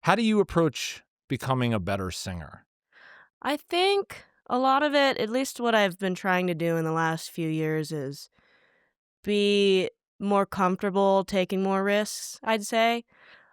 How do you approach becoming a better singer? I think a lot of it, at least what I've been trying to do in the last few years, is be more comfortable taking more risks, I'd say.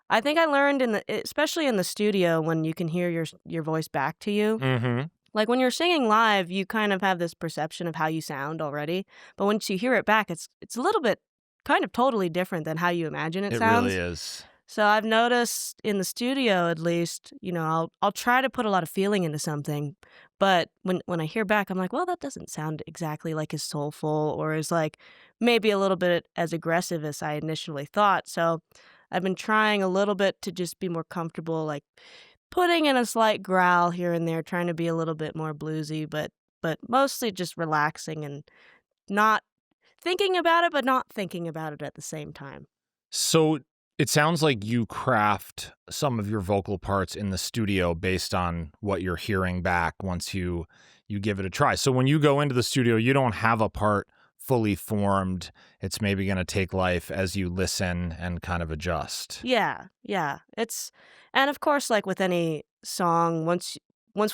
I think I learned especially in the studio when you can hear your voice back to you. Mhm. Like when you're singing live, you kind of have this perception of how you sound already, but once you hear it back, it's a little bit kind of totally different than how you imagine it It really sounds. is. So I've noticed in the studio at least, I'll try to put a lot of feeling into something, but when I hear back, I'm like, well, that doesn't sound exactly like as soulful or as like maybe a little bit as aggressive as I initially thought. So I've been trying a little bit to just be more comfortable, like putting in a slight growl here and there, trying to be a little bit more bluesy, but mostly just relaxing and not thinking about it, but not thinking about it at the same time. So it sounds like you craft some of your vocal parts in the studio based on what you're hearing back once you give it a try. So when you go into the studio, you don't have a part fully formed. It's maybe going to take life as you listen and kind of adjust. Yeah, yeah. And of course, like with any song, once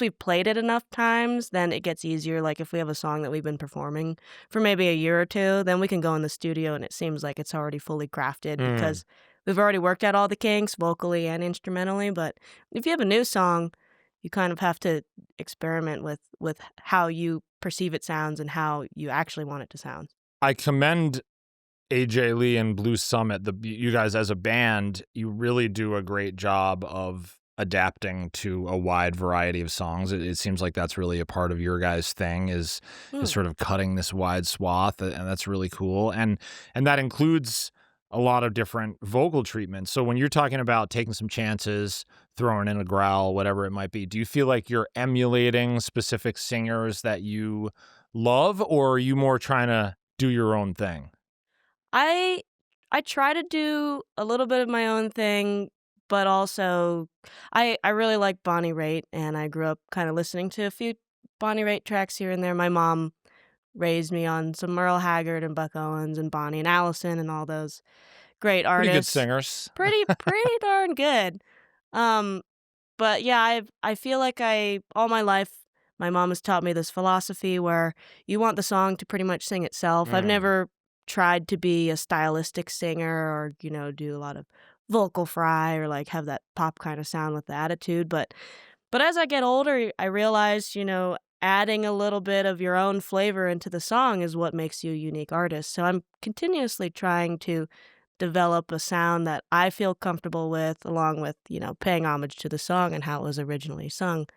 we've played it enough times, then it gets easier. Like if we have a song that we've been performing for maybe a year or two, then we can go in the studio and it seems like it's already fully crafted Mm. because we've already worked out all the kinks vocally and instrumentally. But if you have a new song, you kind of have to experiment with how you perceive it sounds and how you actually want it to sound. I commend AJ Lee and Blue Summit, you guys as a band, you really do a great job of adapting to a wide variety of songs. It seems like that's really a part of your guys' thing is Hmm. sort of cutting this wide swath, and that's really cool. And that includes a lot of different vocal treatments. So when you're talking about taking some chances, throwing in a growl, whatever it might be, do you feel like you're emulating specific singers that you love, or are you more trying to do your own thing? I I try to do a little bit of my own thing, but also I really like Bonnie Raitt, and I grew up kinda listening to a few Bonnie Raitt tracks here and there. My mom raised me on some Merle Haggard and Buck Owens and Bonnie and Allison and all those great Pretty good artists. singers. Pretty darn good. Um, but yeah, I feel like I all my life, my mom has taught me this philosophy where you want the song to pretty much sing itself. I've Mm. never tried to be a stylistic singer or, do a lot of vocal fry or like have that pop kind of sound with the attitude. But as I get older, I realize, adding a little bit of your own flavor into the song is what makes you a unique artist. So I'm continuously trying to develop a sound that I feel comfortable with, along with, paying homage to the song and how it was originally sung.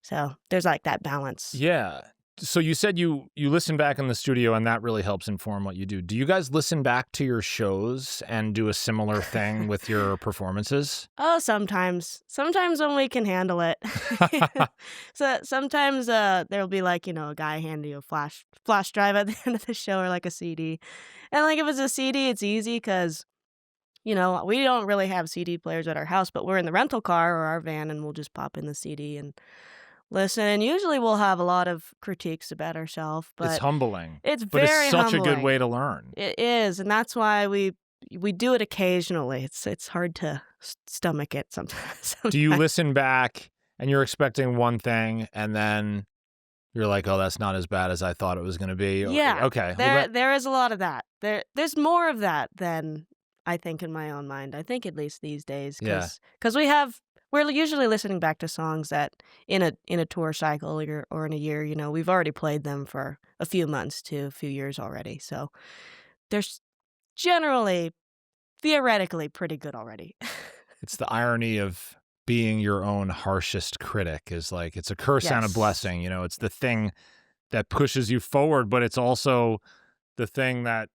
So there's like that balance. Yeah. So you said you listen back in the studio and that really helps inform what you do. Do you guys listen back to your shows and do a similar thing with your performances? Oh, sometimes. Sometimes when we can handle it. So sometimes there'll be like, a guy handing you a flash drive at the end of the show or like a CD. And like if it's a CD, it's easy because, we don't really have CD players at our house, but we're in the rental car or our van and we'll just pop in the CD and listen. And usually we'll have a lot of critiques about ourselves, It's but humbling, it's but it's very such a good humbling. way to learn. It is, and that's why we do it occasionally. It's hard to stomach it sometimes. Do you Sometimes. listen back and you're expecting one thing and then you're like, "Oh, that's not as bad as I thought it was gonna be." Or Yeah, okay, well there is a lot of that. There's more of that than I think in my own mind. I think at least these days, yeah. because we're usually listening back to songs that in a tour cycle or in a year. We've already played them for a few months to a few years already. So there's generally theoretically pretty good already. It's the irony of being your own harshest critic is like it's a curse and a Yes. blessing, it's the thing that pushes you forward, but it's also the thing that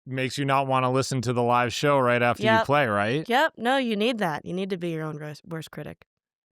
makes you not wanna listen to the live show right after you Yep. play, right? Yep. No, you need that. You need to be your own worst critic.